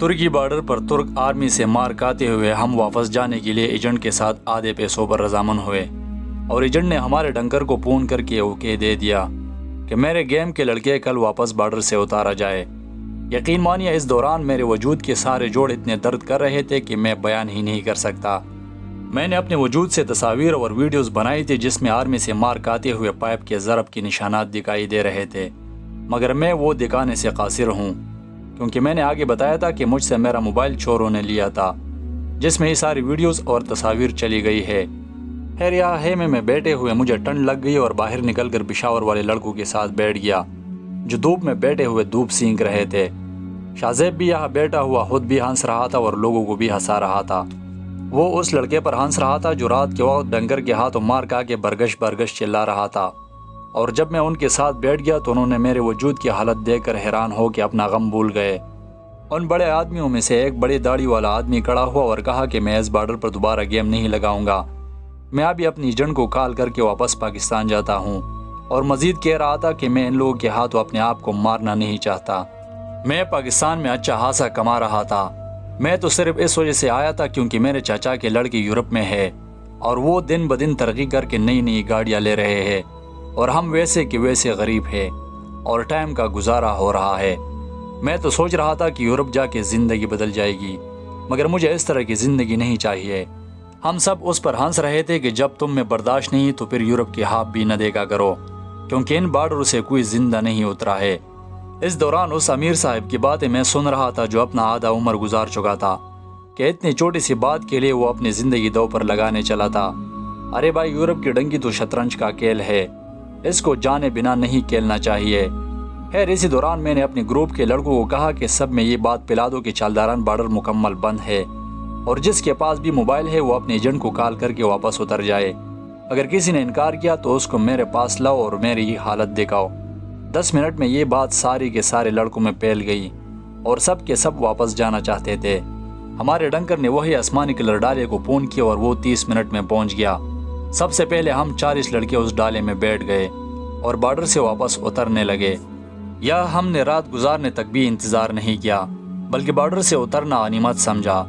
ترکی border پر ترک army سے مار کھاتے ہوئے ہم واپس جانے کے لیے ایجنٹ کے ساتھ آدھے پیسوں پر رضامند ہوئے اور ایجنٹ نے ہمارے ڈنکر کو فون کر کے اوکے دے دیا کہ میرے گیم کے لڑکے کل واپس بارڈر سے اتارا جائے۔ یقین مانیے اس دوران میرے وجود کے سارے جوڑ اتنے درد کر رہے تھے کہ میں بیان ہی نہیں کر سکتا۔ میں نے اپنے وجود سے تصاویر اور ویڈیوز بنائی تھی جس میں آرمی سے مار کھاتے ہوئے پائپ کے ضرب کے نشانات دکھائی دے رہے تھے، مگر میں وہ دکھانے سے قاصر ہوں کیونکہ میں نے آگے بتایا تھا کہ مجھ سے میرا موبائل چوروں نے لیا تھا جس میں یہ ساری ویڈیوز اور تصاویر چلی گئی ہے۔ خیر یہاں ہے میں بیٹھے ہوئے مجھے ٹھنڈ لگ گئی اور باہر نکل کر پشاور والے لڑکوں کے ساتھ بیٹھ گیا جو دھوپ میں بیٹھے ہوئے دھوپ سینک رہے تھے۔ شاہزیب بھی یہاں بیٹھا ہوا خود بھی ہنس رہا تھا اور لوگوں کو بھی ہنسا رہا تھا۔ وہ اس لڑکے پر ہنس رہا تھا جو رات کے وقت ڈنگر کے ہاتھوں مار کھا کے برگش برگش چلا رہا تھا، اور جب میں ان کے ساتھ بیٹھ گیا تو انہوں نے میرے وجود کی حالت دیکھ کر حیران ہو کے اپنا غم بھول گئے۔ ان بڑے آدمیوں میں سے ایک بڑی داڑھی والا آدمی کھڑا ہوا اور کہا کہ میں اس بارڈر پر دوبارہ گیم نہیں لگاؤں گا، میں ابھی اپنی ایجنٹ کو کال کر کے واپس پاکستان جاتا ہوں، اور مزید کہہ رہا تھا کہ میں ان لوگوں کے ہاتھوں اپنے آپ کو مارنا نہیں چاہتا۔ میں پاکستان میں اچھا خاصا کما رہا تھا، میں تو صرف اس وجہ سے آیا تھا کیونکہ میرے چچا کے لڑکی یورپ میں ہے اور وہ دن بدن ترقی کر کے نئی نئی گاڑیاں لے رہے ہیں اور ہم ویسے کہ ویسے غریب ہیں اور ٹائم کا گزارا ہو رہا ہے۔ میں تو سوچ رہا تھا کہ یورپ جا کے زندگی بدل جائے گی، مگر مجھے اس طرح کی زندگی نہیں چاہیے۔ ہم سب اس پر ہنس رہے تھے کہ جب تم میں برداشت نہیں تو پھر یورپ کی ہاپ بھی نہ دیکھا کرو کیونکہ ان بارڈروں سے کوئی زندہ نہیں اترا ہے۔ اس دوران اس امیر صاحب کی باتیں میں سن رہا تھا جو اپنا آدھا عمر گزار چکا تھا کہ اتنی چھوٹی سی بات کے لیے وہ اپنی زندگی دو پر لگانے چلا تھا۔ ارے بھائی، یورپ کی ڈنگی تو شطرنج کا کھیل ہے، اس کو جانے بنا نہیں کھیلنا چاہیے۔ خیر اسی دوران میں نے اپنے گروپ کے لڑکوں کو کہا کہ سب میں یہ بات پلا دو کہ چالداران بارڈر مکمل بند ہے اور جس کے پاس بھی موبائل ہے وہ اپنے ایجنٹ کو کال کر کے واپس اتر جائے۔ اگر کسی نے انکار کیا تو اس کو میرے پاس لاؤ اور میری یہ حالت دکھاؤ۔ 10 منٹ میں یہ بات ساری کے سارے لڑکوں میں پھیل گئی اور سب کے سب واپس جانا چاہتے تھے۔ ہمارے ڈنکر نے وہی آسمانی کلر ڈالے کو فون کیا اور وہ 30 منٹ میں پہنچ گیا۔ سب سے پہلے ہم 40 لڑکے اس ڈالے میں بیٹھ گئے اور بارڈر سے واپس اترنے لگے۔ یا ہم نے رات گزارنے تک بھی انتظار نہیں کیا بلکہ بارڈر سے اترنا غنیمت سمجھا۔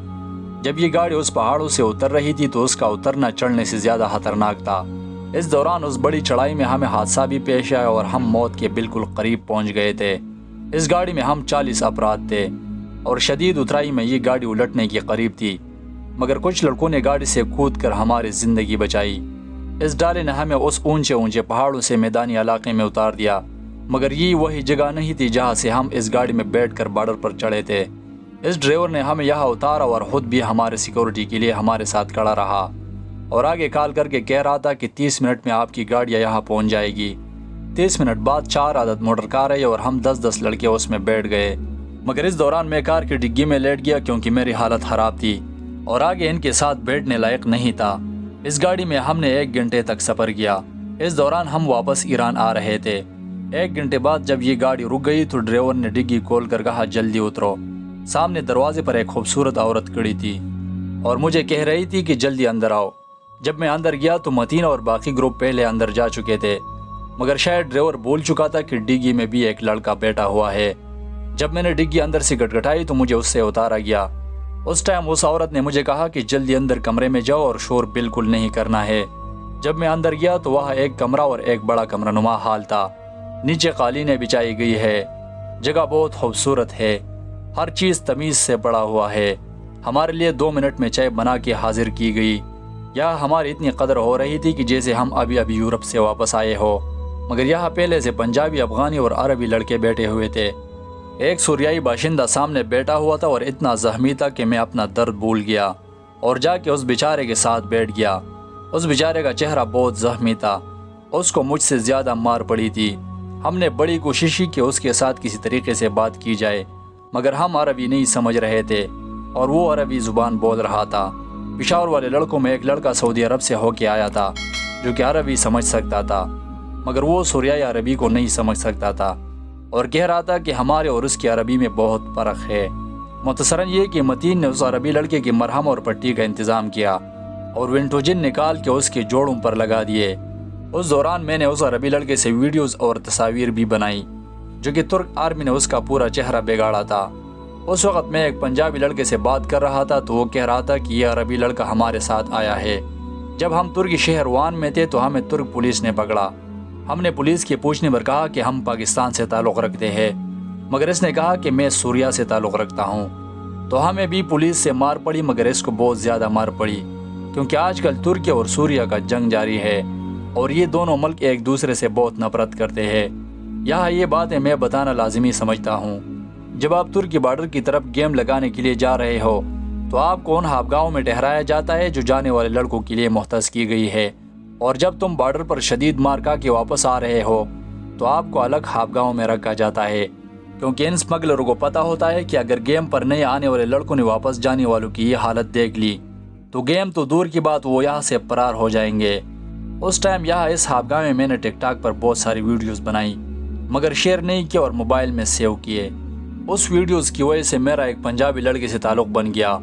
جب یہ گاڑی اس پہاڑوں سے اتر رہی تھی تو اس کا اترنا چڑھنے سے زیادہ خطرناک تھا۔ اس دوران اس بڑی چڑھائی میں ہمیں حادثہ بھی پیش آیا اور ہم موت کے بالکل قریب پہنچ گئے تھے۔ اس گاڑی میں ہم 40 افراد تھے اور شدید اترائی میں یہ گاڑی الٹنے کے قریب تھی، مگر کچھ لڑکوں نے گاڑی سے کود کر ہماری زندگی بچائی۔ اس ڈالے نے ہمیں اس اونچے اونچے پہاڑوں سے میدانی علاقے میں اتار دیا، مگر یہ وہی جگہ نہیں تھی جہاں سے ہم اس گاڑی میں بیٹھ کر بارڈر پر چڑھے تھے۔ اس ڈرائیور نے ہمیں یہاں اتارا اور خود بھی ہمارے سیکورٹی کے لیے ہمارے ساتھ کھڑا رہا اور آگے کال کر کے کہہ رہا تھا کہ 30 منٹ میں آپ کی گاڑیاں یہاں پہنچ جائے گی۔ 30 منٹ بعد 4 عدد موٹر کار آئی اور ہم 10 لڑکے اس میں بیٹھ گئے، مگر اس دوران میں کار کی ڈگی میں لیٹ گیا کیونکہ میری حالت خراب تھی اور آگے ان کے ساتھ بیٹھنے لائق نہیں تھا۔ اس گاڑی میں ہم نے 1 گھنٹے تک سفر کیا۔ اس دوران ہم واپس ایران آ رہے تھے۔ 1 گھنٹے بعد جب یہ گاڑی رک گئی تو ڈرائیور نے ڈگی کھول کر کہا جلدی اترو۔ سامنے دروازے پر ایک خوبصورت عورت کھڑی تھی اور مجھے کہہ رہی تھی کہ جلدی اندر آؤ۔ جب میں اندر گیا تو متین اور باقی گروپ پہلے اندر جا چکے تھے، مگر شاید ڈرائیور بول چکا تھا کہ ڈگی میں بھی ایک لڑکا بیٹھا ہوا ہے۔ جب میں نے ڈگی اندر سے گٹگٹائی تو مجھے اس سے اتارا گیا۔ اس ٹائم اس عورت نے مجھے کہا کہ جلدی اندر کمرے میں جاؤ اور شور بالکل نہیں کرنا ہے۔ جب میں اندر گیا تو وہاں ایک کمرہ اور ایک بڑا کمرہ نما حال تھا۔ نیچے قالینیں بچائی گئی ہے، جگہ بہت خوبصورت ہے، ہر چیز تمیز سے پڑا ہوا ہے۔ ہمارے لیے 2 منٹ میں چائے بنا کے حاضر کی گئی۔ یہاں ہماری اتنی قدر ہو رہی تھی کہ جیسے ہم ابھی یورپ سے واپس آئے ہو، مگر یہاں پہلے سے پنجابی، افغانی اور عربی لڑکے بیٹھے ہوئے تھے۔ ایک سوریائی باشندہ سامنے بیٹھا ہوا تھا اور اتنا زخمی تھا کہ میں اپنا درد بھول گیا اور جا کے اس بیچارے کے ساتھ بیٹھ گیا۔ اس بیچارے کا چہرہ بہت زخمی تھا، اس کو مجھ سے زیادہ مار پڑی تھی۔ ہم نے بڑی کوشش کی کہ اس کے ساتھ کسی طریقے سے بات کی جائے، مگر ہم عربی نہیں سمجھ رہے تھے اور وہ عربی زبان بول رہا تھا۔ پشاور والے لڑکوں میں ایک لڑکا سعودی عرب سے ہو کے آیا تھا جو کہ عربی سمجھ سکتا تھا، مگر وہ سوریائی عربی کو نہیں سمجھ سکتا تھا اور کہہ رہا تھا کہ ہمارے اور اس کی عربی میں بہت فرق ہے۔ مختصراً یہ کہ متین نے اس عربی لڑکے کی مرہم اور پٹی کا انتظام کیا اور ونٹوجن نکال کے اس کے جوڑوں پر لگا دیے۔ اس دوران میں نے اس عربی لڑکے سے ویڈیوز اور تصاویر بھی بنائی جو کہ ترک آرمی نے اس کا پورا چہرہ بگاڑا تھا۔ اس وقت میں ایک پنجابی لڑکے سے بات کر رہا تھا تو وہ کہہ رہا تھا کہ یہ عربی لڑکا ہمارے ساتھ آیا ہے۔ جب ہم ترکی شہر وان میں تھے تو ہمیں ترک پولیس نے پکڑا۔ ہم نے پولیس کے پوچھنے پر کہا کہ ہم پاکستان سے تعلق رکھتے ہیں، مگر اس نے کہا کہ میں سوریا سے تعلق رکھتا ہوں۔ تو ہمیں بھی پولیس سے مار پڑی، مگر اس کو بہت زیادہ مار پڑی، کیونکہ آج کل ترکی اور سوریا کا جنگ جاری ہے اور یہ دونوں ملک ایک دوسرے سے بہت نفرت کرتے ہیں۔ یہاں یہ باتیں میں بتانا لازمی سمجھتا ہوں۔ جب آپ ترکی بارڈر کی طرف گیم لگانے کے لیے جا رہے ہو تو آپ کو ان ہابگاہوں میں ٹھہرایا جاتا ہے جو جانے والے لڑکوں کے لیے مختص کی گئی ہے، اور جب تم بارڈر پر شدید مار کھا کے واپس آ رہے ہو تو آپ کو الگ ہابگاہوں میں رکھا جاتا ہے، کیونکہ ان اسمگلروں کو پتہ ہوتا ہے کہ اگر گیم پر نئے آنے والے لڑکوں نے واپس جانے والوں کی یہ حالت دیکھ لی تو گیم تو دور کی بات وہ یہاں سے فرار ہو جائیں گے۔ اس ٹائم یہاں اس ہابگاہ میں نے ٹک ٹاک پر بہت ساری ویڈیوز بنائی، مگر شیئر نہیں کیا اور موبائل میں سیو کیے۔ اس ویڈیوز کی وجہ سے میرا ایک پنجابی لڑکے سے تعلق بن گیا۔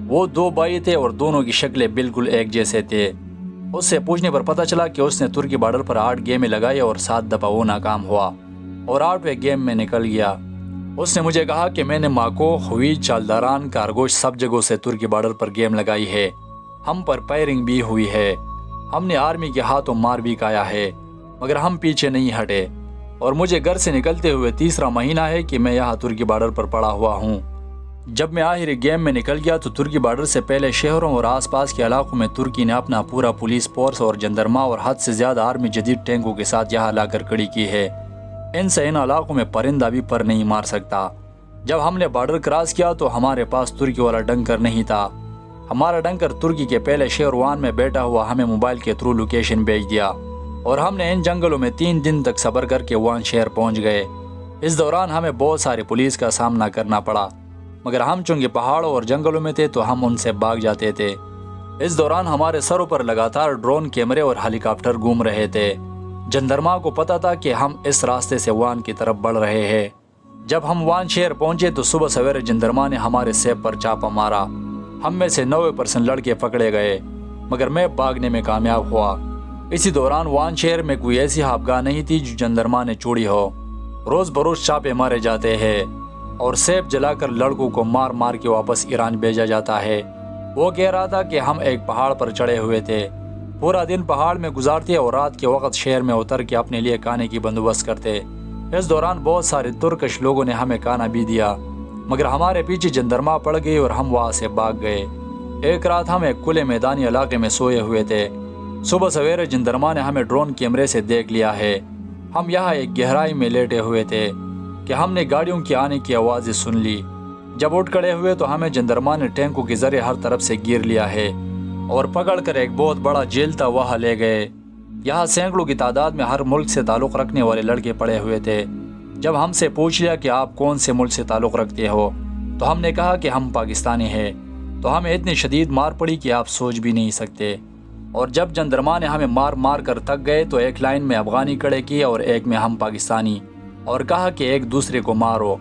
وہ دو بھائی تھے اور دونوں کی شکلیں بالکل ایک جیسے تھے۔ اس سے پوچھنے پر پتہ چلا کہ اس نے ترکی بارڈر پر 8 گیمیں لگائی اور 7 دفعہ وہ ناکام ہوا اور 8ویں گیم میں نکل گیا۔ اس نے مجھے کہا کہ میں نے ماکو، ہوئی، چالداران، کارگوش سب جگہوں سے ترکی بارڈر پر گیم لگائی ہے، ہم پر فائرنگ بھی ہوئی ہے، ہم نے آرمی کے ہاتھوں مار بھی کھایا ہے، مگر ہم پیچھے نہیں ہٹے، اور مجھے گھر سے نکلتے ہوئے 3 مہینہ ہے کہ میں یہاں ترکی بارڈر پر پڑا ہوا ہوں۔ جب میں آخری گیم میں نکل گیا تو ترکی بارڈر سے پہلے شہروں اور آس پاس کے علاقوں میں ترکی نے اپنا پورا پولیس فورس اور جندرما اور حد سے زیادہ آرمی جدید ٹینکوں کے ساتھ یہاں لا کر کھڑی کی ہے۔ ان علاقوں میں پرندہ بھی پر نہیں مار سکتا۔ جب ہم نے بارڈر کراس کیا تو ہمارے پاس ترکی والا ڈنکر نہیں تھا۔ ہمارا ڈنکر ترکی کے پہلے شہر وان میں بیٹھا ہوا ہمیں موبائل کے تھرو لوکیشن بھیج دیا، اور ہم نے ان جنگلوں میں 3 دن تک صبر کر کے وان شہر پہنچ گئے۔ اس دوران ہمیں بہت سارے پولیس کا سامنا کرنا پڑا، مگر ہم چونکہ پہاڑوں اور جنگلوں میں تھے تو ہم ان سے بھاگ جاتے تھے۔ اس دوران ہمارے سروں پر لگاتار ڈرون کیمرے اور ہیلی کاپٹر گھوم رہے تھے۔ جندرما کو پتا تھا کہ ہم اس راستے سے وان کی طرف بڑھ رہے ہیں۔ جب ہم وان شہر پہنچے تو صبح سویرے جندرما نے ہمارے سیب پر چھاپا مارا۔ ہم میں سے 90% لڑکے پکڑے گئے، مگر میں بھاگنے میں کامیاب ہوا۔ اسی دوران وان شہر میں کوئی ایسی ہابگاہ نہیں تھی جو جندرما نے چھوڑی ہو۔ روز بروز چھاپے مارے جاتے ہیں اور سیب جلا کر لڑکوں کو مار مار کے واپس ایران بھیجا جاتا ہے۔ وہ کہہ رہا تھا کہ ہم ایک پہاڑ پر چڑھے ہوئے تھے، پورا دن پہاڑ میں گزارتے اور رات کے وقت شہر میں اتر کے اپنے لیے کھانے کی بندوبست کرتے۔ اس دوران بہت سارے ترکش لوگوں نے ہمیں کھانا بھی دیا، مگر ہمارے پیچھے جندرما پڑ گئی اور ہم وہاں سے بھاگ گئے۔ ایک رات ہم ایک کھلے میدانی علاقے میں سوئے ہوئے تھے۔ صبح سویرے جندرما نے ہمیں ڈرون کیمرے سے دیکھ لیا ہے۔ ہم یہاں ایک گہرائی میں لیٹے ہوئے تھے کہ ہم نے گاڑیوں کے آنے کی آوازیں سن لی۔ جب اٹھ کھڑے ہوئے تو ہمیں جندرما نے ٹینکوں کے ذریعے ہر طرف سے گھیر لیا ہے اور پکڑ کر ایک بہت بڑا جیل تھا وہاں لے گئے۔ یہاں سینکڑوں کی تعداد میں ہر ملک سے تعلق رکھنے والے لڑکے پڑے ہوئے تھے۔ جب ہم سے پوچھ لیا کہ آپ کون سے ملک سے تعلق رکھتے ہو تو ہم نے کہا کہ ہم پاکستانی ہیں، تو ہمیں اتنی شدید مار پڑی کہ آپ سوچ بھی نہیں سکتے۔ اور جب جندرما نے ہمیں مار مار کر تھک گئے تو ایک لائن میں افغانی کھڑے کیے اور ایک میں ہم پاکستانی، اور کہا کہ ایک دوسرے کو مارو۔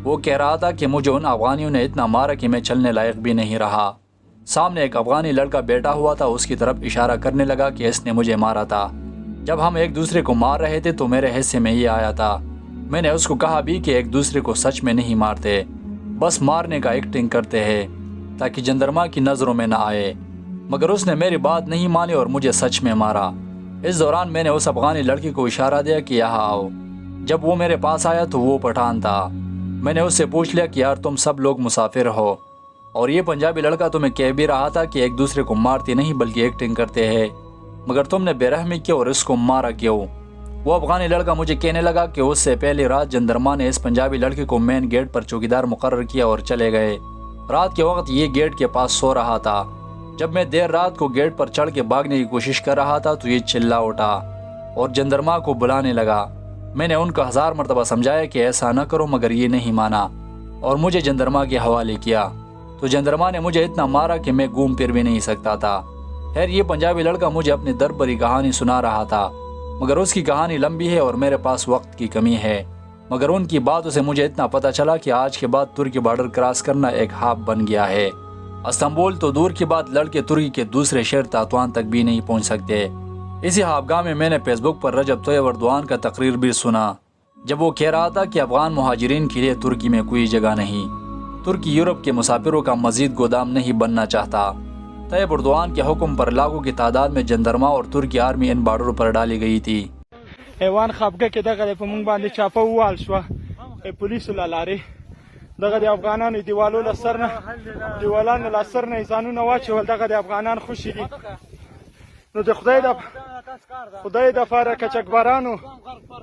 وہ کہہ رہا تھا کہ مجھے ان افغانیوں نے اتنا مارا کہ میں چلنے لائق بھی نہیں رہا۔ سامنے ایک افغانی لڑکا بیٹھا ہوا تھا، اس کی طرف اشارہ کرنے لگا کہ اس نے مجھے مارا تھا۔ جب ہم ایک دوسرے کو مار رہے تھے تو میرے حصے میں یہ آیا تھا۔ میں نے اس کو کہا بھی کہ ایک دوسرے کو سچ میں نہیں مارتے، بس مارنے کا ایکٹنگ کرتے ہیں تاکہ جندرما کی نظروں میں نہ آئے، مگر اس نے میری بات نہیں مانی اور مجھے سچ میں مارا۔ اس دوران میں نے اس افغانی لڑکے کو اشارہ دیا کہ یہاں آؤ۔ جب وہ میرے پاس آیا تو وہ پٹھان تھا۔ میں نے اس سے پوچھ لیا کہ یار تم سب لوگ مسافر ہو، اور یہ پنجابی لڑکا تمہیں کہہ بھی رہا تھا کہ ایک دوسرے کو مارتے نہیں بلکہ ایکٹنگ کرتے ہیں، مگر تم نے بے رحمی کی اور اس کو مارا کیوں؟ وہ افغانی لڑکا مجھے کہنے لگا کہ اس سے پہلی رات جندرما نے اس پنجابی لڑکے کو مین گیٹ پر چوکیدار مقرر کیا اور چلے گئے۔ رات کے وقت یہ گیٹ کے پاس سو رہا تھا۔ جب میں دیر رات کو گیٹ پر چڑھ کے بھاگنے کی کوشش کر رہا تھا تو یہ چلا اٹھا اور جندرما کو بلانے لگا۔ میں نے ان کو 1000 مرتبہ سمجھایا کہ ایسا نہ کرو، مگر یہ نہیں مانا اور مجھے جندرما کے حوالے کیا۔ تو جندرما نے مجھے اتنا مارا کہ میں گھوم پھر بھی نہیں سکتا تھا۔ خیر یہ پنجابی لڑکا مجھے اپنی درد بھری کہانی سنا رہا تھا، مگر اس کی کہانی لمبی ہے اور میرے پاس وقت کی کمی ہے، مگر ان کی باتوں سے مجھے اتنا پتہ چلا کہ آج کے بعد ترکی بارڈر کراس کرنا ایک ہاپ بن گیا ہے۔ استنبول تو دور کی بات، لڑکے ترکی کے دوسرے شہر تاتوان تک بھی نہیں پہنچ سکتے۔ اسی ہابگاہ میں نے فیس بک پر رجب طیب اردوان کا تقریر بھی سنا، جب وہ کہہ رہا تھا کہ افغان مہاجرین کے لیے ترکی میں کوئی جگہ نہیں۔ ترکی یورپ کے مسافروں کا مزید گودام نہیں بننا چاہتا۔ طیب اردوان کے حکم پر لاکھوں کی تعداد میں جندرما اور ترکی آرمی ان بارڈروں پر ډالې گئی تھی۔ ایوان خپګه کې دغه په مونږ باندې چاپه ووال شوه پولیسو له لارې دغه د افغانانو دیوالو له سر نه دیوالانو له سر نه یې ځانونه واچول دغه د افغانان خوشي دي نو د خدای دپاره کچکبرانو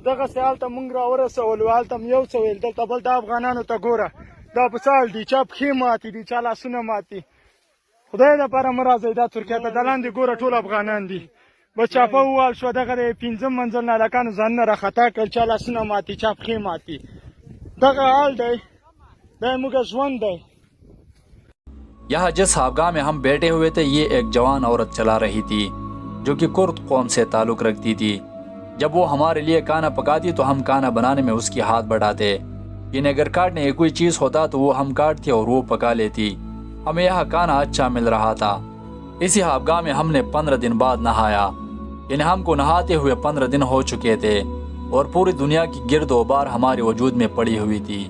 دغسې هلته مونږ راورسولو هلته م یو څه ویل دلته بل د افغانانو ته ګوره دا په څال دي چا پښې ماتې دي چا لاسونه مات دي خدای دپاره مه راځئ دا ترکیه ته د لاندې ګوره ټول افغانان دي بس چاپه ووال شوه دغه د پنځم منزل نه هلکانو ځانونه راخطا کړل چا لاسونه ماتې چا پښې ماتې دغه حال دی دا موږ ژوند دی۔ یہاں جس خوابگاہ میں ہم بیٹھے ہوئے تھے یہ ایک جوان عورت چلا رہی تھی جو کہ کرد قوم سے تعلق رکھتی تھی۔ جب وہ ہمارے لیے کھانا پکاتی تو ہم کھانا بنانے میں اس کی ہاتھ بڑھاتے، یعنی اگر کاٹنے کی کوئی چیز ہوتا تو وہ ہم کاٹتے اور وہ پکا لیتی۔ ہمیں یہاں کھانا اچھا مل رہا تھا۔ اسی خوابگاہ میں ہم نے 15 دن بعد نہایا، یعنی ہم کو نہاتے ہوئے 15 دن ہو چکے تھے اور پوری دنیا کی گرد و بار ہمارے وجود میں پڑی ہوئی تھی۔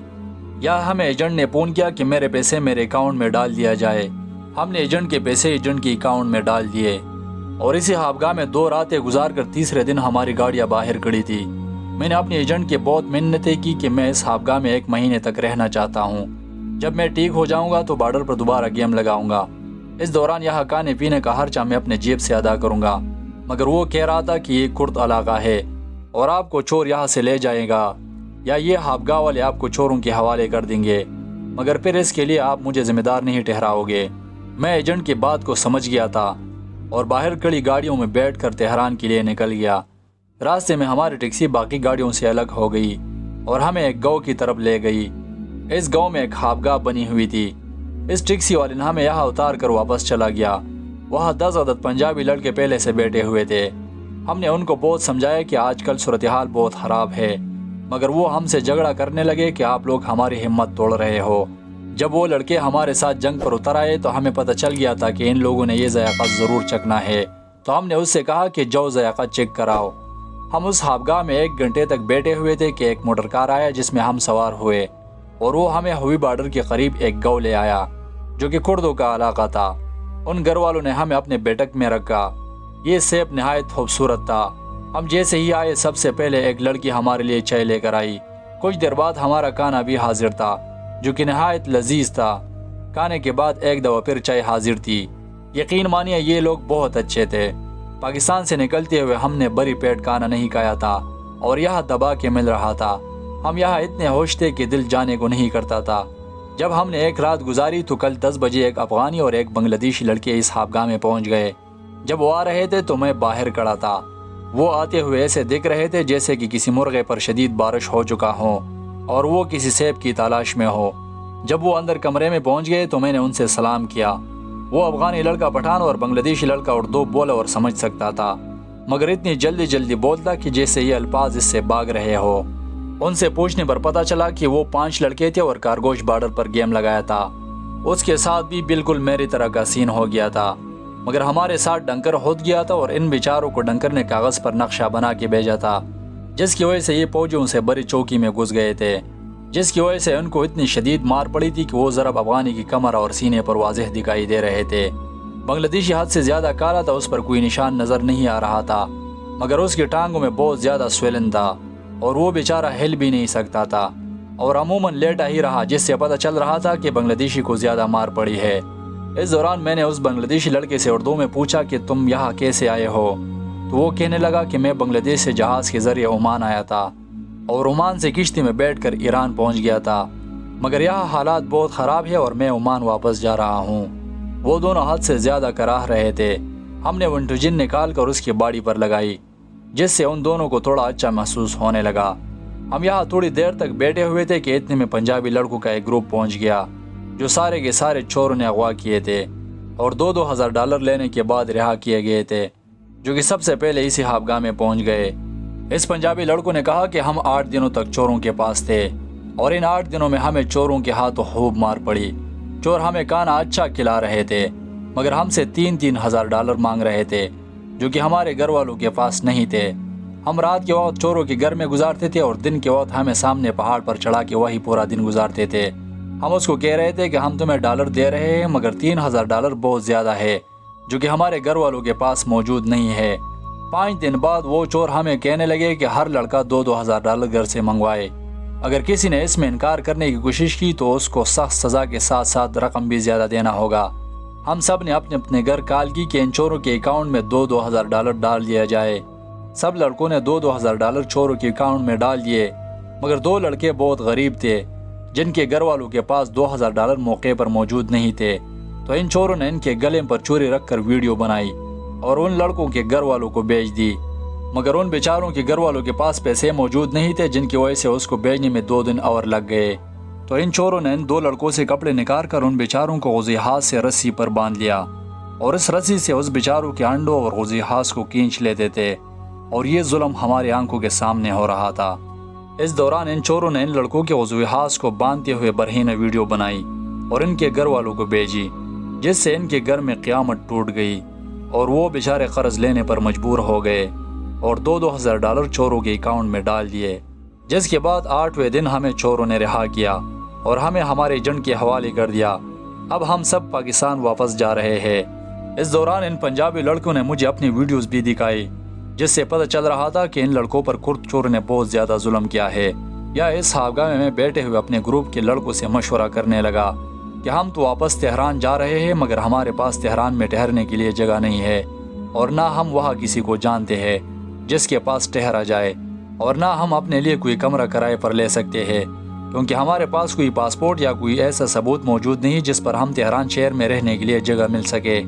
یا ہمیں ایجنٹ نے فون کیا کہ میرے پیسے میرے اکاؤنٹ میں ڈال دیا جائے۔ ہم نے ایجنٹ کے پیسے ایجنٹ کی اکاؤنٹ میں ڈال دیے اور اسی خوابگاہ میں 2 راتیں گزار کر تیسرے دن ہماری گاڑیاں باہر کھڑی تھی۔ میں نے اپنے ایجنٹ کے بہت منتیں کی کہ میں اس خوابگاہ میں 1 مہینے تک رہنا چاہتا ہوں، جب میں ٹھیک ہو جاؤں گا تو بارڈر پر دوبارہ گیم لگاؤں گا، اس دوران یہاں کھانے پینے کا خرچہ میں اپنے جیب سے ادا کروں گا۔ مگر وہ کہہ رہا تھا کہ یہ کرد علاقہ ہے اور آپ کو چور یہاں سے لے جائے گا یا یہ خوابگاہ والے آپ کو چوروں کے حوالے کر دیں گے، مگر پھر اس کے لیے آپ مجھے ذمہ دار نہیں ٹھہراؤ گے۔ میں ایجنٹ کی بات کو سمجھ گیا تھا اور باہر کھڑی گاڑیوں میں بیٹھ کر تہران کے لیے نکل گیا۔ راستے میں ہماری ٹیکسی باقی گاڑیوں سے الگ ہو گئی اور ہمیں ایک گاؤں کی طرف لے گئی۔ اس گاؤں میں ایک خوابگاہ بنی ہوئی تھی۔ اس ٹیکسی والے نے ہمیں یہاں اتار کر واپس چلا گیا۔ وہاں 10 عدد پنجابی لڑکے پہلے سے بیٹھے ہوئے تھے۔ ہم نے ان کو بہت سمجھایا کہ آج کل صورتحال بہت خراب ہے، مگر وہ ہم سے جھگڑا کرنے لگے کہ آپ لوگ ہماری ہمت توڑ رہے ہو۔ جب وہ لڑکے ہمارے ساتھ جنگ پر اتر آئے تو ہمیں پتہ چل گیا تھا کہ ان لوگوں نے یہ ذائقہ ضرور چکھنا ہے، تو ہم نے اس سے کہا کہ جاؤ ذائقہ چیک کراؤ۔ ہم اس خوابگاہ میں 1 گھنٹے تک بیٹھے ہوئے تھے کہ ایک موٹر کار آیا جس میں ہم سوار ہوئے اور وہ ہمیں ہوئی بارڈر کے قریب ایک گاؤں لے آیا جو کہ کردوں کا علاقہ تھا۔ ان گھر والوں نے ہمیں اپنے بیٹک میں رکھا۔ یہ سیب نہایت خوبصورت تھا۔ ہم جیسے ہی آئے سب سے پہلے ایک لڑکی ہمارے لیے چائے لے کر آئی۔ کچھ دیر بعد ہمارا کھانا بھی حاضر تھا جو کہ نہایت لذیذ تھا۔ کھانے کے بعد ایک دفعہ پھر چائے حاضر تھی۔ یقین مانیے یہ لوگ بہت اچھے تھے۔ پاکستان سے نکلتے ہوئے ہم نے بری پیٹ کھانا نہیں کھایا تھا اور یہاں دبا کے مل رہا تھا۔ ہم یہاں اتنے ہوش تھے کہ دل جانے کو نہیں کرتا تھا۔ جب ہم نے ایک رات گزاری تو کل 10 بجے ایک افغانی اور ایک بنگلہ دیشی لڑکے اس خوابگاہ میں پہنچ گئے۔ جب وہ آ رہے تھے تو میں باہر کھڑا تھا۔ وہ آتے ہوئے ایسے دکھ رہے تھے جیسے کہ کسی مرغے پر شدید بارش ہو چکا ہو اور وہ کسی سیب کی تلاش میں ہو۔ جب وہ اندر کمرے میں پہنچ گئے تو میں نے ان سے سلام کیا۔ وہ افغانی لڑکا پٹھان اور بنگلہ دیشی لڑکا اردو بولا اور سمجھ سکتا تھا، مگر اتنی جلدی بولتا کہ جیسے یہ الفاظ اس سے بھاگ رہے ہو۔ ان سے پوچھنے پر پتہ چلا کہ وہ 5 لڑکے تھے اور کارگوش بارڈر پر گیم لگایا تھا۔ اس کے ساتھ بھی بالکل میری طرح کا سین ہو گیا تھا، مگر ہمارے ساتھ ڈنکر ہود گیا تھا اور ان بیچاروں کو ڈنکر نے کاغذ پر نقشہ بنا کے بھیجا تھا، جس کی وجہ سے یہ فوجیوں سے بڑی چوکی میں گھس گئے تھے، جس کی وجہ سے ان کو اتنی شدید مار پڑی تھی کہ وہ ضرب افغانی کی کمر اور سینے پر واضح دکھائی دے رہے تھے۔ بنگلہ دیشی حد سے زیادہ کالا تھا، اس پر کوئی نشان نظر نہیں آ رہا تھا، مگر اس کی ٹانگوں میں بہت زیادہ سویلن تھا اور وہ بیچارہ ہل بھی نہیں سکتا تھا اور عموماً لیٹا ہی رہا، جس سے پتہ چل رہا تھا کہ بنگلہ دیشی کو زیادہ مار پڑی ہے۔ اس دوران میں نے اس بنگلہ دیشی لڑکے سے اردو میں پوچھا کہ تم یہاں کیسے آئے ہو؟ تو وہ کہنے لگا کہ میں بنگلہ دیش سے جہاز کے ذریعے عمان آیا تھا اور عمان سے کشتی میں بیٹھ کر ایران پہنچ گیا تھا، مگر یہاں حالات بہت خراب ہے اور میں عمان واپس جا رہا ہوں۔ وہ دونوں حد سے زیادہ کراہ رہے تھے۔ ہم نے ونٹوجن نکال کر اس کی باڑی پر لگائی، جس سے ان دونوں کو تھوڑا اچھا محسوس ہونے لگا۔ ہم یہاں تھوڑی دیر تک بیٹھے ہوئے تھے کہ اتنے میں پنجابی لڑکوں کا ایک گروپ پہنچ گیا جو سارے کے سارے چوروں نے اغوا کیے تھے اور $2,000 لینے کے بعد رہا کیے گئے تھے، جو کہ سب سے پہلے اسی خوابگاہ میں پہنچ گئے۔ اس پنجابی لڑکوں نے کہا کہ ہم 8 دنوں تک چوروں کے پاس تھے اور ان 8 دنوں میں ہمیں چوروں کے ہاتھوں خوب مار پڑی۔ چور ہمیں کھانا اچھا کھلا رہے تھے، مگر ہم سے $3,000 مانگ رہے تھے جو کہ ہمارے گھر والوں کے پاس نہیں تھے۔ ہم رات کے وقت چوروں کے گھر میں گزارتے تھے اور دن کے وقت ہمیں سامنے پہاڑ پر چڑھا کے وہی پورا دن گزارتے تھے۔ ہم اس کو کہہ رہے تھے کہ ہم تمہیں $1 دے رہے ہیں مگر $3000 بہت زیادہ ہے جو کہ ہمارے گھر والوں کے پاس موجود نہیں ہے۔ 5 دن بعد وہ چور ہمیں کہنے لگے کہ ہر لڑکا $2,000 گھر سے منگوائے، اگر کسی نے اس میں انکار کرنے کی کوشش کی تو اس کو سخت سزا کے ساتھ ساتھ رقم بھی زیادہ دینا ہوگا۔ ہم سب نے اپنے اپنے گھر کال کی کہ ان چوروں کے اکاؤنٹ میں $2,000 ڈال دیا جائے۔ سب لڑکوں نے $2,000 چوروں کے اکاؤنٹ میں ڈال دیے، مگر 2 لڑکے بہت غریب تھے جن کے گھر والوں کے پاس $2,000 موقع پر موجود نہیں تھے، تو ان چوروں نے ان کے گلے پر چوری رکھ کر ویڈیو بنائی اور ان لڑکوں کے گھر والوں کو بھیج دی، مگر ان بیچاروں کے گھر والوں کے پاس پیسے موجود نہیں تھے جن کی وجہ سے اس کو بھیجنے میں 2 دن اور لگ گئے۔ تو ان چوروں نے ان 2 لڑکوں سے کپڑے نکال کر ان بیچاروں کو غوزی ہاتھ سے رسی پر باندھ لیا اور اس رسی سے اس بیچاروں کے انڈوں اور غوزی ہاتھ کو کھینچ لیتے تھے، اور یہ ظلم ہماری آنکھوں کے سامنے ہو رہا تھا۔ اس دوران ان چوروں نے ان لڑکوں کے غوزی ہاتھ کو باندھتے ہوئے برہنہ ویڈیو بنائی اور ان کے گھر والوں کو بھیجی، جس سے ان کے گھر میں قیامت ٹوٹ گئی اور وہ بیچارے قرض لینے پر مجبور ہو گئے اور $2,000 چوروں کے اکاؤنٹ میں ڈال دیے، جس کے بعد 8ویں دن ہمیں چوروں نے رہا کیا اور ہمیں ہمارے ایجنٹ کے حوالے کر دیا۔ اب ہم سب پاکستان واپس جا رہے ہیں۔ اس دوران ان پنجابی لڑکوں نے مجھے اپنی ویڈیوز بھی دکھائی، جس سے پتہ چل رہا تھا کہ ان لڑکوں پر کرد چوروں نے بہت زیادہ ظلم کیا ہے۔ یا اس خوابگاہ میں بیٹھے ہوئے اپنے گروپ کے لڑکوں سے مشورہ کرنے لگا کہ ہم تو واپس تہران جا رہے ہیں مگر ہمارے پاس تہران میں ٹھہرنے کے لیے جگہ نہیں ہے، اور نہ ہم وہاں کسی کو جانتے ہیں جس کے پاس ٹھہرا جائے، اور نہ ہم اپنے لیے کوئی کمرہ کرائے پر لے سکتے ہیں، کیونکہ ہمارے پاس کوئی پاسپورٹ یا کوئی ایسا ثبوت موجود نہیں جس پر ہم تہران شہر میں رہنے کے لیے جگہ مل سکے۔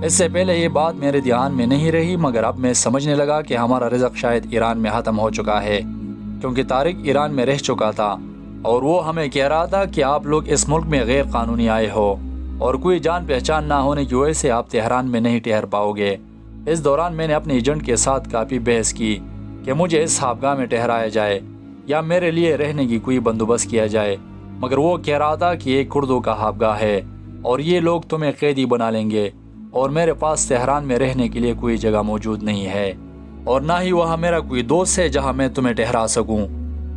اس سے پہلے یہ بات میرے دھیان میں نہیں رہی، مگر اب میں سمجھنے لگا کہ ہمارا رزق شاید ایران میں ختم ہو چکا ہے، کیونکہ طارق ایران میں رہ چکا تھا اور وہ ہمیں کہہ رہا تھا کہ آپ لوگ اس ملک میں غیر قانونی آئے ہو اور کوئی جان پہچان نہ ہونے کی وجہ سے آپ تہران میں نہیں ٹھہر پاؤ گے۔ اس دوران میں نے اپنے ایجنٹ کے ساتھ کافی بحث کی کہ مجھے اس خوابگاہ میں ٹھہرایا جائے یا میرے لیے رہنے کی کوئی بندوبست کیا جائے، مگر وہ کہہ رہا تھا کہ یہ کردوں کا خوابگاہ ہے اور یہ لوگ تمہیں قیدی بنا لیں گے، اور میرے پاس تہران میں رہنے کے لیے کوئی جگہ موجود نہیں ہے، اور نہ ہی وہاں میرا کوئی دوست ہے جہاں میں تمہیں ٹھہرا سکوں۔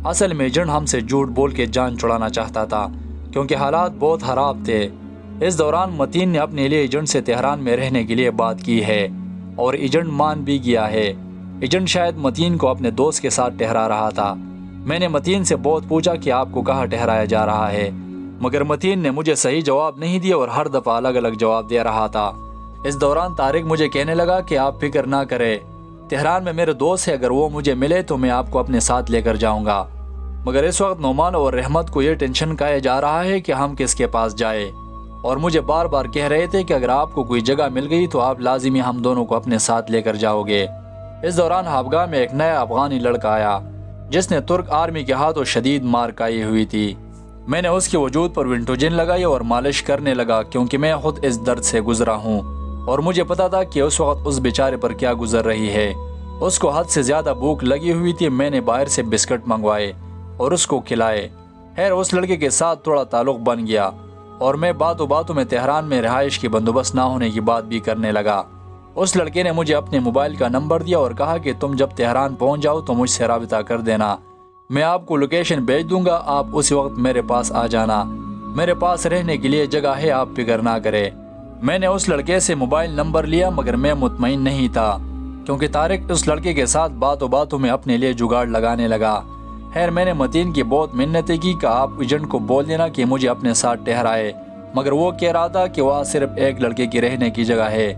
اصل میں ایجنٹ ہم سے جھوٹ بول کے جان چھڑانا چاہتا تھا کیونکہ حالات بہت خراب تھے۔ اس دوران متین نے اپنے لیے ایجنٹ سے تہران میں رہنے کے لیے بات کی ہے اور ایجنٹ مان بھی گیا ہے۔ ایجنٹ شاید متین کو اپنے دوست کے ساتھ ٹھہرا رہا تھا۔ میں نے متین سے بہت پوچھا کہ آپ کو کہاں ٹھہرایا جا رہا ہے، مگر متین نے مجھے صحیح جواب نہیں دیا اور ہر دفعہ الگ الگ جواب دے رہا تھا۔ اس دوران طارق مجھے کہنے لگا کہ آپ فکر نہ کرے، تہران میں میرے دوست ہے، اگر وہ مجھے ملے تو میں آپ کو اپنے ساتھ لے کر جاؤں گا۔ مگر اس وقت نعمان اور رحمت کو یہ ٹینشن کھایا جا رہا ہے کہ ہم کس کے پاس جائے، اور مجھے بار بار کہہ رہے تھے کہ اگر آپ کو کوئی جگہ مل گئی تو آپ لازمی ہم دونوں کو اپنے ساتھ لے کر جاؤ گے۔ اس دوران خوابگاہ میں ایک نیا افغانی لڑکا آیا جس نے ترک آرمی کے ہاتھوں شدید مار کھائی ہوئی تھی۔ میں نے اس کے وجود پر ونٹوجن لگائی اور مالش کرنے لگا کیونکہ میں خود اس درد سے گزرا ہوں اور مجھے پتا تھا کہ اس وقت اس بیچارے پر کیا گزر رہی ہے۔ اس کو حد سے زیادہ بھوک لگی ہوئی تھی۔ میں نے باہر سے بسکٹ منگوائے اور اس کو کھلائے۔ خیر اس لڑکے کے ساتھ تھوڑا تعلق بن گیا اور میں باتوں باتوں میں تہران میں رہائش کی بندوبست نہ ہونے کی بات بھی کرنے لگا۔ اس لڑکے نے مجھے اپنے موبائل کا نمبر دیا اور کہا کہ تم جب تہران پہنچ جاؤ تو مجھ سے رابطہ کر دینا، میں آپ کو لوکیشن بھیج دوں گا، آپ اسی وقت میرے پاس آ جانا، میرے پاس رہنے کے لیے جگہ ہے، آپ فکر نہ کرے۔ میں نے اس لڑکے سے موبائل نمبر لیا مگر میں مطمئن نہیں تھا کیونکہ طارق اس لڑکے کے ساتھ باتوں باتوں میں اپنے لیے جگاڑ لگانے لگا۔ خیر میں نے متین کی بہت منتیں کی کہ آپ ایجنٹ کو بول دینا کہ مجھے اپنے ساتھ ٹھہرائے، مگر وہ کہہ رہا تھا کہ وہاں صرف ایک لڑکے کی رہنے کی جگہ ہے۔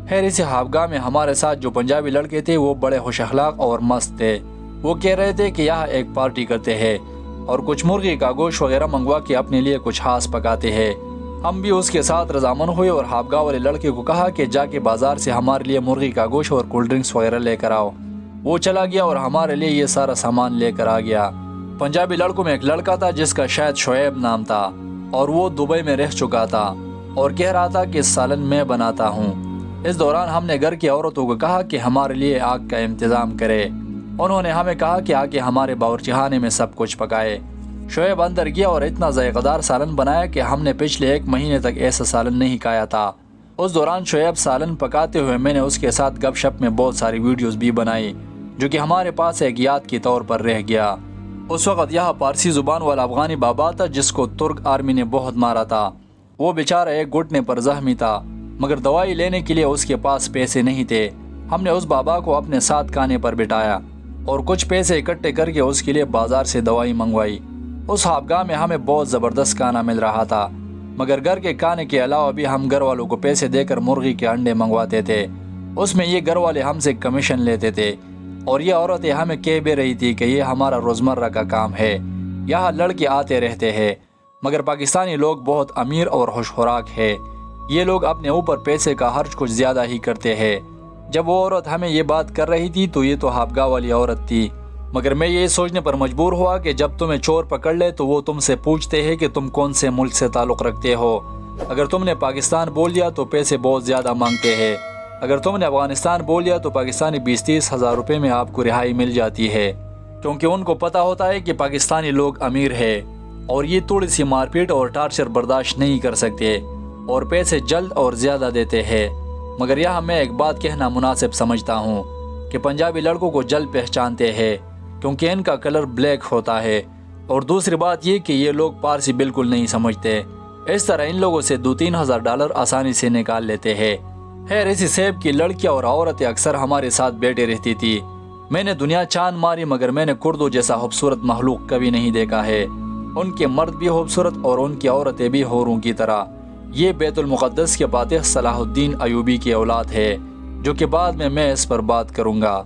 خیر اسی خوابگاہ میں ہمارے ساتھ جو پنجابی لڑکے تھے وہ بڑے خوش اخلاق اور مست تھے۔ وہ کہہ رہے تھے کہ یہاں ایک پارٹی کرتے ہیں اور کچھ مرغی کا گوشت وغیرہ منگوا کے اپنے لیے کچھ خاص پکاتے ہیں۔ ہم بھی اس کے ساتھ رضامند ہوئے اور خوابگاہ والے لڑکے کو کہا کہ جا کے بازار سے ہمارے لیے مرغی کا گوشت اور کولڈ ڈرنکس وغیرہ لے کر آؤ۔ وہ چلا گیا اور ہمارے لیے یہ سارا سامان لے کر آ گیا۔ پنجابی لڑکوں میں ایک لڑکا تھا جس کا شاید شعیب نام تھا اور وہ دبئی میں رہ چکا تھا اور کہہ رہا تھا کہ سالن میں بناتا ہوں۔ اس دوران ہم نے گھر کی عورتوں کو کہا کہ ہمارے لیے آگ کا انتظام کرے۔ انہوں نے ہمیں کہا کہ آگے ہمارے باورچی خانے میں سب کچھ پکائے۔ شعیب اندر گیا اور اتنا ذائقہ دار سالن بنایا کہ ہم نے پچھلے 1 مہینے تک ایسا سالن نہیں کھایا تھا۔ اس دوران شعیب سالن پکاتے ہوئے میں نے اس کے ساتھ گپ شپ میں بہت ساری ویڈیوز بھی بنائی جو کہ ہمارے پاس ایک یاد کے طور پر رہ گیا۔ اس وقت یہاں پارسی زبان والا افغانی بابا تھا جس کو ترک آرمی نے بہت مارا تھا۔ وہ بیچارہ ایک گھٹنے پر زخمی تھا مگر دوائی لینے کے لیے اس کے پاس پیسے نہیں تھے۔ ہم نے اس بابا کو اپنے ساتھ کانے پر بٹھایا اور کچھ پیسے اکٹھے کر کے اس کے لیے بازار سے دوائی منگوائی۔ اس خوابگاہ میں ہمیں بہت زبردست کھانا مل رہا تھا مگر گھر کے کھانے کے علاوہ بھی ہم گھر والوں کو پیسے دے کر مرغی کے انڈے منگواتے تھے۔ اس میں یہ گھر والے ہم سے کمیشن لیتے تھے اور یہ عورتیں ہمیں کہہ بھی رہی تھی کہ یہ ہمارا روزمرہ کا کام ہے، یہاں لڑکے آتے رہتے ہیں۔ مگر پاکستانی لوگ بہت امیر اور خوش خوراک ہے، یہ لوگ اپنے اوپر پیسے کا خرچ کچھ زیادہ ہی کرتے ہیں۔ جب وہ عورت ہمیں یہ بات کر رہی تھی تو یہ تو خوابگاہ والی عورت تھی، مگر میں یہ سوچنے پر مجبور ہوا کہ جب تمہیں چور پکڑ لے تو وہ تم سے پوچھتے ہیں کہ تم کون سے ملک سے تعلق رکھتے ہو۔ اگر تم نے پاکستان بول دیا تو پیسے بہت زیادہ مانگتے ہیں، اگر تم نے افغانستان بول دیا تو پاکستانی 20-30 ہزار روپے میں آپ کو رہائی مل جاتی ہے، کیونکہ ان کو پتہ ہوتا ہے کہ پاکستانی لوگ امیر ہے اور یہ تھوڑی سی مار پیٹ اور ٹارچر برداشت نہیں کر سکتے اور پیسے جلد اور زیادہ دیتے ہیں۔ مگر یہاں میں ایک بات کہنا مناسب سمجھتا ہوں کہ پنجابی لڑکوں کو جلد پہچانتے ہیں کیونکہ ان کا کلر بلیک ہوتا ہے، اور دوسری بات یہ کہ یہ لوگ پارسی بالکل نہیں سمجھتے، اس طرح ان لوگوں سے $2-3 ہزار آسانی سے نکال لیتے ہیں۔ خیر ایسی سیب کی لڑکیاں اور عورتیں اکثر ہمارے ساتھ بیٹھے رہتی تھی۔ میں نے دنیا چاند ماری مگر میں نے کردوں جیسا خوبصورت مخلوق کبھی نہیں دیکھا ہے۔ ان کے مرد بھی خوبصورت اور ان کی عورتیں بھی حوروں کی طرح۔ یہ بیت المقدس کے فاتح صلاح الدین ایوبی کی اولاد ہے جو کہ بعد میں اس پر بات کروں گا۔